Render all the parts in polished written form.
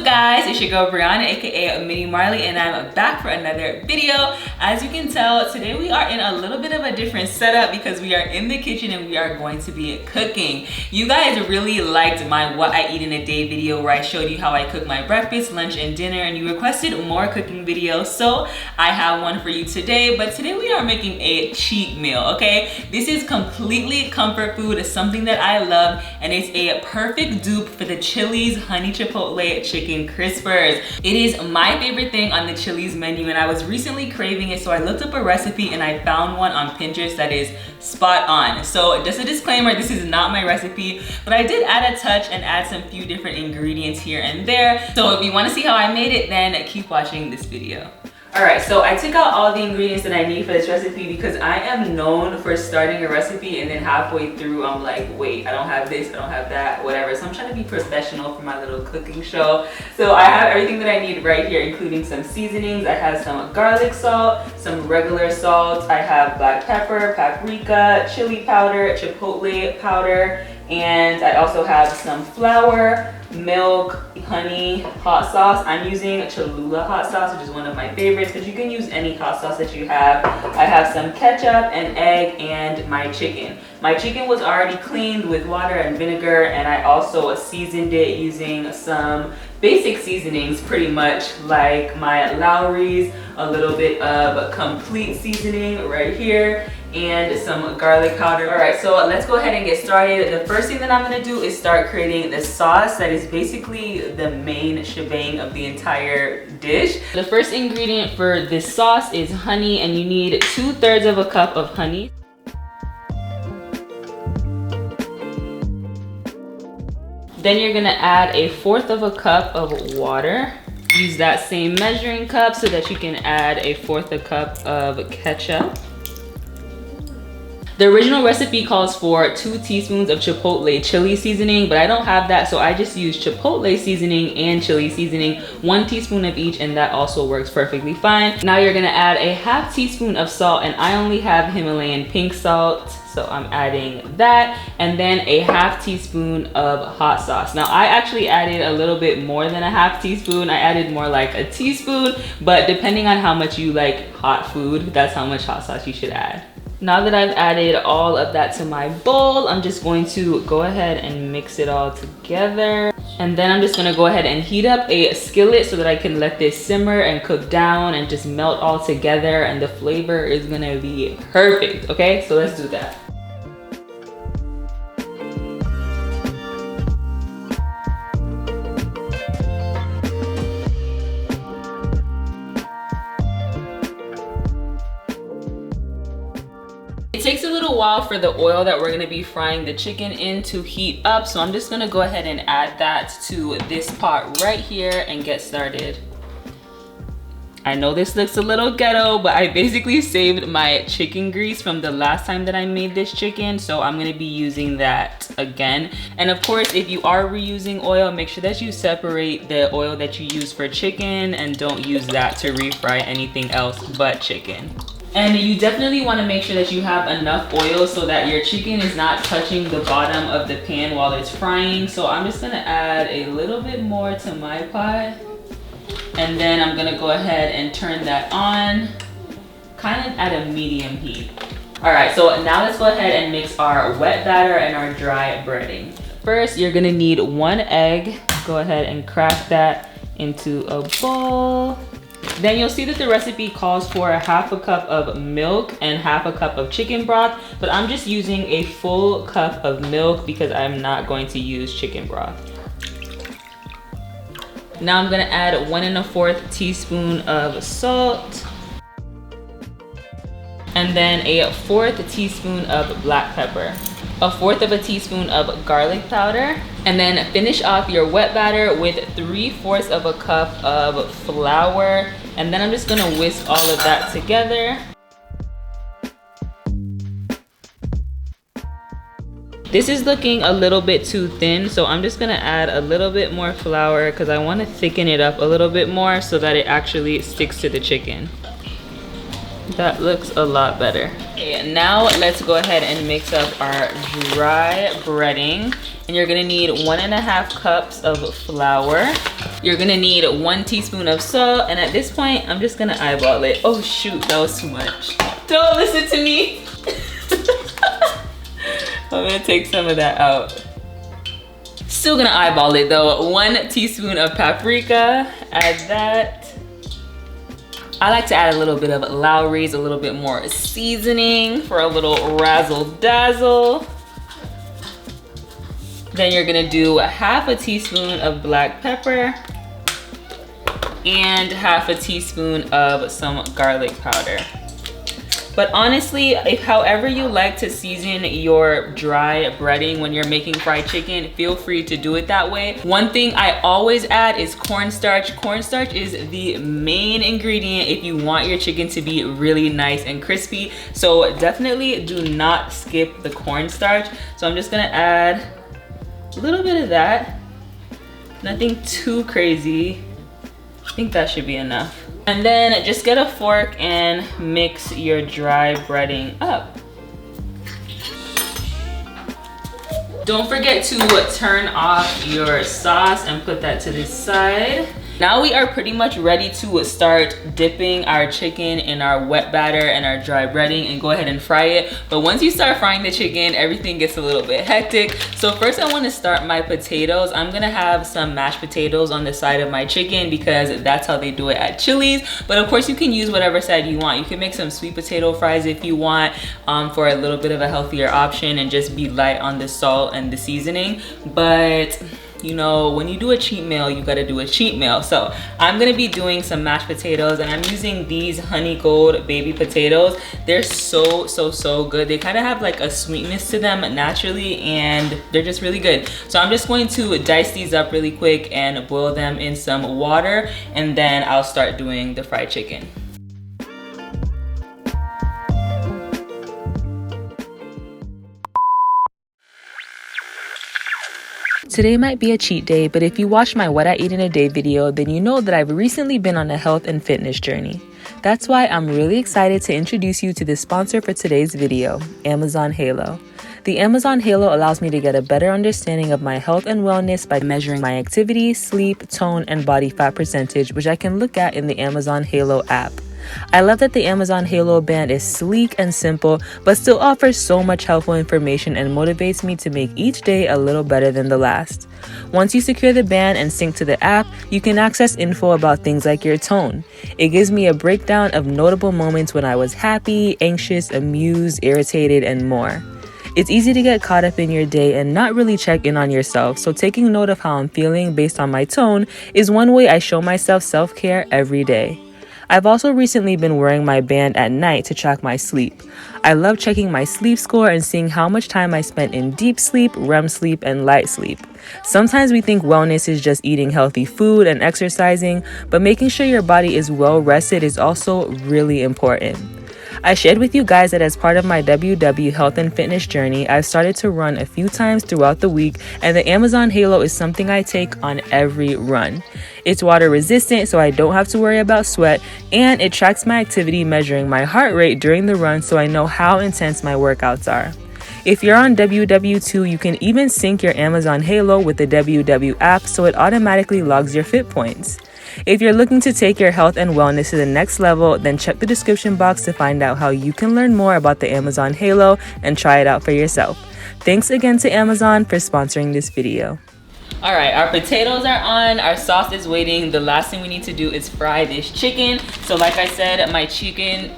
up guys, it's your girl Brianna aka Mini Marley, and I'm back for another video. As you can tell, today we are in a little bit of a different setup because we are in the kitchen and we are going to be cooking. You guys really liked my what I eat in a day video where I showed you how I cook my breakfast, lunch, and dinner, and you requested more cooking videos, so I have one for you today. But today we are making a cheat meal, okay? This is completely comfort food. It's something that I love, and it's a perfect dupe for the Chili's honey chipotle chicken crispers. It is my favorite thing on the Chili's menu, and I was recently craving it, so I looked up a recipe and I found one on Pinterest that is spot on. So just a disclaimer, this is not my recipe, but I did add a touch and add some few different ingredients here and there. So if you want to see how I made it, then keep watching this video. Alright, so I took out all the ingredients that I need for this recipe because I am known for starting a recipe and then halfway through I'm like, wait, I don't have this, I don't have that, whatever. So I'm trying to be professional for my little cooking show. So I have everything that I need right here, including some seasonings. I have some garlic salt, some regular salt, I have black pepper, paprika, chili powder, chipotle powder, and I also have some flour, milk, honey, hot sauce. I'm using Cholula hot sauce, which is one of my favorites, but you can use any hot sauce that you have. I have some ketchup, an egg, and my chicken. My chicken was already cleaned with water and vinegar, and I also seasoned it using some basic seasonings, pretty much like my Lowry's, a little bit of complete seasoning right here, and some garlic powder. All right, so let's go ahead and get started. The first thing that I'm gonna do is start creating the sauce that is basically the main shebang of the entire dish. The first ingredient for this sauce is honey, and you need 2/3 of a cup of honey. Then you're gonna add 1/4 of a cup of water. Use that same measuring cup so that you can add 1/4 a cup of ketchup. The original recipe calls for 2 teaspoons of Chipotle chili seasoning, but I don't have that, so I just use Chipotle seasoning and chili seasoning, 1 teaspoon of each, and that also works perfectly fine. Now you're gonna add 1/2 teaspoon of salt, and I only have Himalayan pink salt, so I'm adding that, and then 1/2 teaspoon of hot sauce. Now I actually added a little bit more than 1/2 teaspoon. I added more like a teaspoon, but depending on how much you like hot food, that's how much hot sauce you should add. Now that I've added all of that to my bowl, I'm just going to go ahead and mix it all together. And then I'm just gonna go ahead and heat up a skillet so that I can let this simmer and cook down and just melt all together, and the flavor is gonna be perfect, okay? So let's do that. It takes a little while for the oil that we're gonna be frying the chicken in to heat up, so I'm just gonna go ahead and add that to this pot right here and get started. I know this looks a little ghetto, but I basically saved my chicken grease from the last time that I made this chicken, so I'm gonna be using that again. And of course, if you are reusing oil, make sure that you separate the oil that you use for chicken and don't use that to refry anything else but chicken. And you definitely want to make sure that you have enough oil so that your chicken is not touching the bottom of the pan while it's frying. So I'm just gonna add a little bit more to my pot, and then I'm gonna go ahead and turn that on, kind of at a medium heat. All right, so now let's go ahead and mix our wet batter and our dry breading. First, you're gonna need 1 egg. Go ahead and crack that into a bowl. Then you'll see that the recipe calls for 1/2 a cup of milk and 1/2 a cup of chicken broth, but I'm just using a full cup of milk because I'm not going to use chicken broth. Now I'm gonna add 1 1/4 teaspoon of salt, and then 1/4 teaspoon of black pepper, 1/4 of a teaspoon of garlic powder, and then finish off your wet batter with 3/4 of a cup of flour, and then I'm just gonna whisk all of that together. This is looking a little bit too thin, so I'm just gonna add a little bit more flour because I want to thicken it up a little bit more so that it actually sticks to the chicken. That looks a lot better. Okay, now let's go ahead and mix up our dry breading. And you're gonna need 1.5 cups of flour. You're gonna need 1 teaspoon of salt. And at this point, I'm just gonna eyeball it. Oh shoot, that was too much. Don't listen to me. I'm gonna take some of that out. Still gonna eyeball it though. 1 teaspoon of paprika, add that. I like to add a little bit of Lowry's, a little bit more seasoning for a little razzle dazzle. Then you're gonna do 1/2 teaspoon of black pepper and 1/2 teaspoon of some garlic powder. But honestly, however you like to season your dry breading when you're making fried chicken, feel free to do it that way. One thing I always add is cornstarch. Cornstarch is the main ingredient if you want your chicken to be really nice and crispy. So definitely do not skip the cornstarch. So I'm just gonna add a little bit of that. Nothing too crazy. I think that should be enough. And then just get a fork and mix your dry breading up. Don't forget to turn off your sauce and put that to the side. Now we are pretty much ready to start dipping our chicken in our wet batter and our dry breading and go ahead and fry it. But once you start frying the chicken, everything gets a little bit hectic. So first I want to start my potatoes. I'm gonna have some mashed potatoes on the side of my chicken because that's how they do it at Chili's. But of course you can use whatever side you want. You can make some sweet potato fries if you want, for a little bit of a healthier option and just be light on the salt and the seasoning. But you know, when you do a cheat meal, you gotta do a cheat meal. So I'm gonna be doing some mashed potatoes and I'm using these Honey Gold baby potatoes. They're so good. They kind of have like a sweetness to them naturally and they're just really good. So I'm just going to dice these up really quick and boil them in some water, and then I'll start doing the fried chicken. Today might be a cheat day, but if you watched my What I Eat in a Day video, then you know that I've recently been on a health and fitness journey. That's why I'm really excited to introduce you to the sponsor for today's video, Amazon Halo. The Amazon Halo allows me to get a better understanding of my health and wellness by measuring my activity, sleep, tone, and body fat percentage, which I can look at in the Amazon Halo app. I love that the Amazon Halo band is sleek and simple, but still offers so much helpful information and motivates me to make each day a little better than the last. Once you secure the band and sync to the app, you can access info about things like your tone. It gives me a breakdown of notable moments when I was happy, anxious, amused, irritated, and more. It's easy to get caught up in your day and not really check in on yourself, so taking note of how I'm feeling based on my tone is one way I show myself self-care every day. I've also recently been wearing my band at night to track my sleep. I love checking my sleep score and seeing how much time I spent in deep sleep, REM sleep, and light sleep. Sometimes we think wellness is just eating healthy food and exercising, but making sure your body is well rested is also really important. I shared with you guys that as part of my WW health and fitness journey, I've started to run a few times throughout the week, and the Amazon Halo is something I take on every run. It's water resistant, so I don't have to worry about sweat, and it tracks my activity, measuring my heart rate during the run so I know how intense my workouts are. If you're on WW2, you can even sync your Amazon Halo with the WW app so it automatically logs your fit points. If you're looking to take your health and wellness to the next level, then check the description box to find out how you can learn more about the Amazon Halo and try it out for yourself. Thanks again to Amazon for sponsoring this video. All right, our potatoes are on, our sauce is waiting. The last thing we need to do is fry this chicken. So like I said, my chicken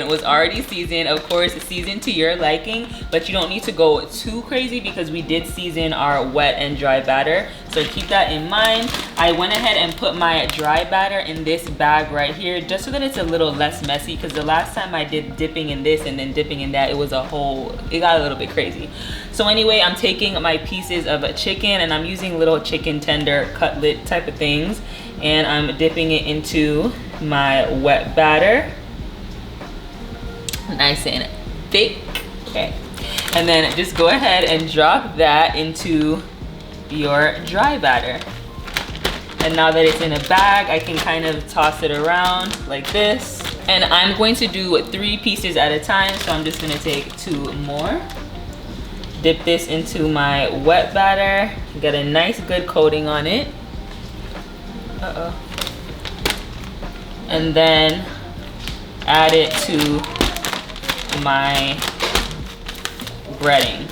was already seasoned. Of course, seasoned to your liking, but you don't need to go too crazy because we did season our wet and dry batter. So keep that in mind. I went ahead and put my dry batter in this bag right here, just so that it's a little less messy, because the last time I did dipping in this and then dipping in that, it got a little bit crazy. So anyway, I'm taking my pieces of chicken and I'm using little chicken tender cutlet type of things, and I'm dipping it into my wet batter, nice and thick. Okay, and then just go ahead and drop that into your dry batter. And now that it's in a bag, I can kind of toss it around like this And I'm going to do 3 pieces at a time, so I'm just gonna take 2 more. Dip this into my wet batter, get a nice good coating on it. And then add it to my breading.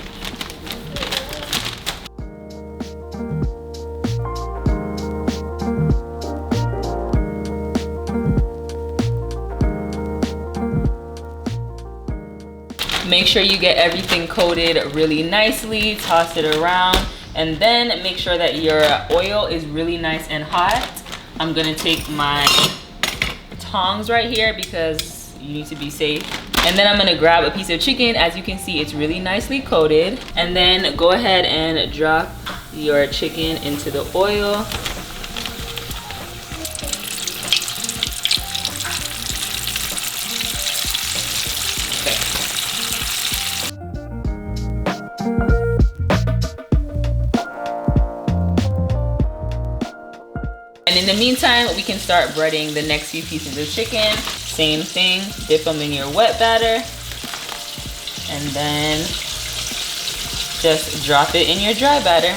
Make sure you get everything coated really nicely, toss it around, and then make sure that your oil is really nice and hot. I'm gonna take my tongs right here because you need to be safe. And then I'm gonna grab a piece of chicken. As you can see, it's really nicely coated. And then go ahead and drop your chicken into the oil. And in the meantime, we can start breading the next few pieces of chicken. Same thing, dip them in your wet batter. And then just drop it in your dry batter.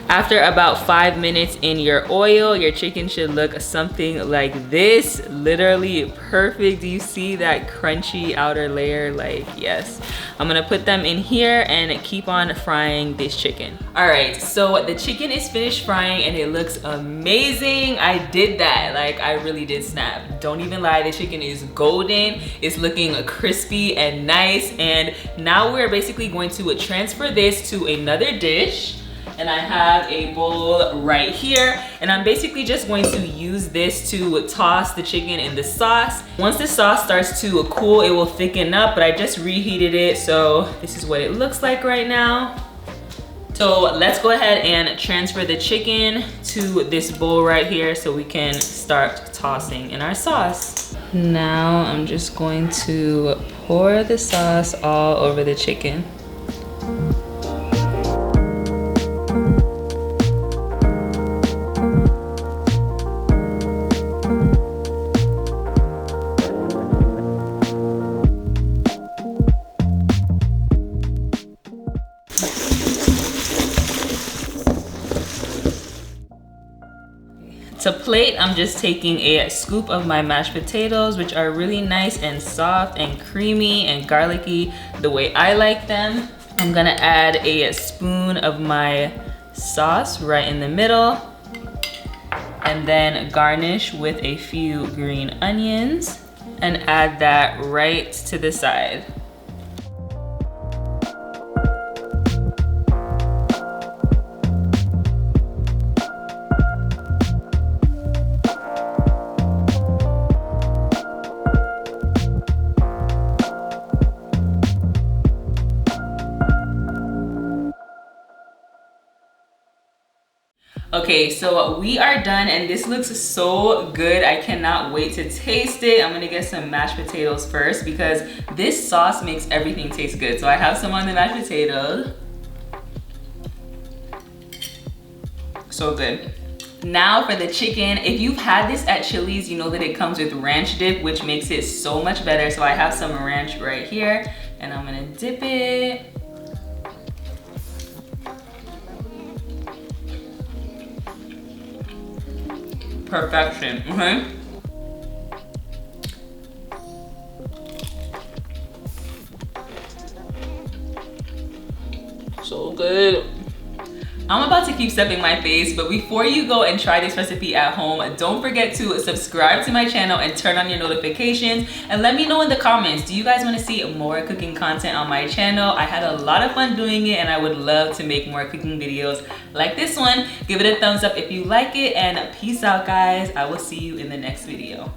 After about 5 minutes in your oil, your chicken should look something like this. Literally perfect. Do you see that crunchy outer layer? Like, yes. I'm gonna put them in here and keep on frying this chicken. All right, so the chicken is finished frying and it looks amazing. I did that, like I really did snap. Don't even lie, the chicken is golden. It's looking crispy and nice. And now we're basically going to transfer this to another dish. And I have a bowl right here, and I'm basically just going to use this to toss the chicken in the sauce. Once the sauce starts to cool, it will thicken up, but I just reheated it, so this is what it looks like right now. So let's go ahead and transfer the chicken to this bowl right here so we can start tossing in our sauce. Now I'm just going to pour the sauce all over the chicken. To plate, I'm just taking a scoop of my mashed potatoes, which are really nice and soft and creamy and garlicky the way I like them. I'm gonna add a spoon of my sauce right in the middle, and then garnish with a few green onions and add that right to the side. Okay, so we are done and this looks so good. I cannot wait to taste it. I'm gonna get some mashed potatoes first because this sauce makes everything taste good. So I have some on the mashed potatoes. So good. Now for the chicken. If you've had this at Chili's, you know that it comes with ranch dip, which makes it so much better. So I have some ranch right here and I'm gonna dip it. Perfection, okay? So good. I'm about to keep stuffing my face, but before you go and try this recipe at home, don't forget to subscribe to my channel and turn on your notifications, and let me know in the comments, do you guys want to see more cooking content on my channel? I had a lot of fun doing it and I would love to make more cooking videos like this one. Give it a thumbs up if you like it, and peace out guys. I will see you in the next video.